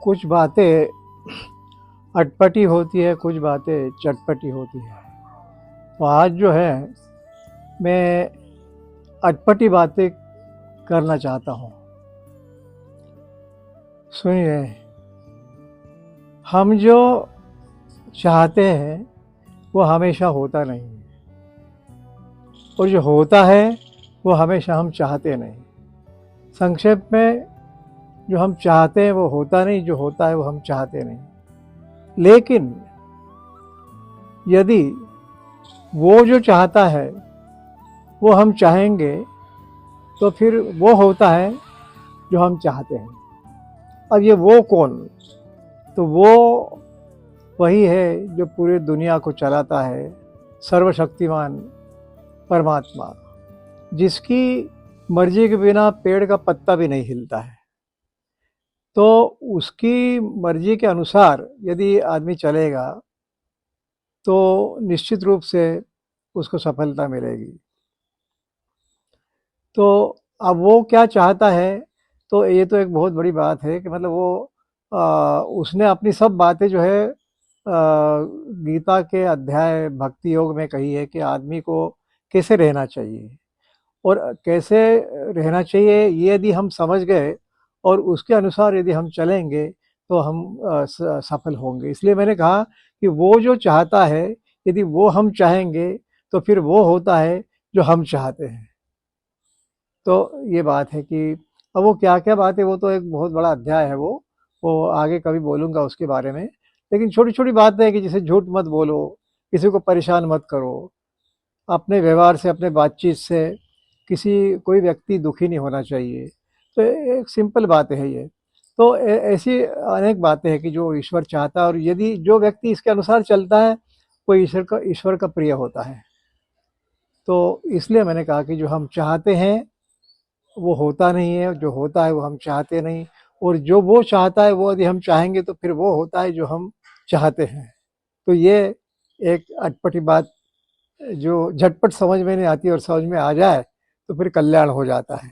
कुछ बातें अटपटी होती है, कुछ बातें चटपटी होती है। तो आज जो है मैं अटपटी बातें करना चाहता हूँ। सुनिए, हम जो चाहते हैं वो हमेशा होता नहीं है, और जो होता है वो हमेशा हम चाहते नहीं। संक्षेप में, जो हम चाहते हैं वो होता नहीं, जो होता है वो हम चाहते नहीं। लेकिन यदि वो जो चाहता है वो हम चाहेंगे तो फिर वो होता है जो हम चाहते हैं। अब ये वो कौन? तो वो वही है जो पूरी दुनिया को चलाता है, सर्वशक्तिमान परमात्मा, जिसकी मर्जी के बिना पेड़ का पत्ता भी नहीं हिलता है। तो उसकी मर्जी के अनुसार यदि आदमी चलेगा तो निश्चित रूप से उसको सफलता मिलेगी। तो अब वो क्या चाहता है, तो ये तो एक बहुत बड़ी बात है कि मतलब वो उसने अपनी सब बातें जो है गीता के अध्याय भक्ति योग में कही है कि आदमी को कैसे रहना चाहिए, और कैसे रहना चाहिए ये यदि हम समझ गए और उसके अनुसार यदि हम चलेंगे तो हम सफल होंगे। इसलिए मैंने कहा कि वो जो चाहता है यदि वो हम चाहेंगे तो फिर वो होता है जो हम चाहते हैं। तो ये बात है कि अब वो क्या-क्या बात है वो तो एक बहुत बड़ा अध्याय है वो आगे कभी बोलूँगा उसके बारे में। लेकिन छोटी-छोटी बातें हैं कि जैसे झूठ मत बोलो, किसी को परेशान मत करो, अपने व्यवहार से, अपने बातचीत से कोई व्यक्ति दुखी नहीं होना चाहिए। तो एक सिंपल बात है ये। तो ऐसी अनेक बातें हैं कि जो ईश्वर चाहता है, और यदि जो व्यक्ति इसके अनुसार चलता है वो ईश्वर का प्रिय होता है। तो इसलिए मैंने कहा कि जो हम चाहते हैं वो होता नहीं है, जो होता है वो हम चाहते नहीं, और जो वो चाहता है वो यदि हम चाहेंगे तो फिर वो होता है जो हम चाहते हैं। तो ये एक अटपटी बात जो झटपट समझ में नहीं आती और समझ में आ जाए तो फिर कल्याण हो जाता है।